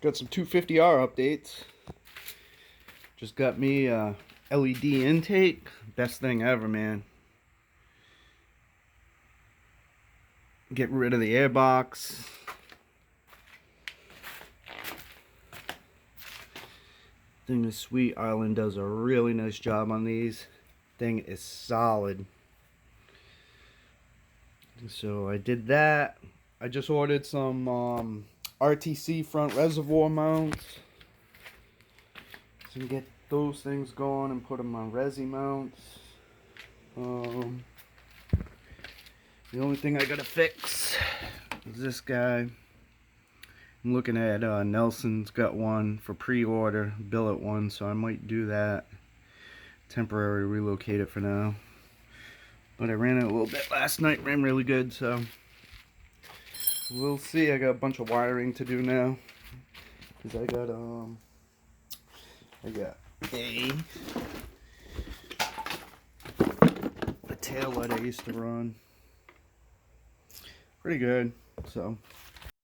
Got some 250R updates. Just got me LED intake. Best thing ever, man. Get rid of the air box. Thing is sweet. Arlan does a really nice job on these. Thing is solid. So I did that. I just ordered some RTC front reservoir mounts. So get those things going and put them on rezzie mounts. The only thing I gotta fix is this guy. I'm looking at Nelson's got one for pre-order, billet one, so I might do that. Temporary relocate it for now. But I ran it a little bit last night, ran really good, so we'll see. I got a bunch of wiring to do now. Because I got a tail light I used to run. Pretty good, so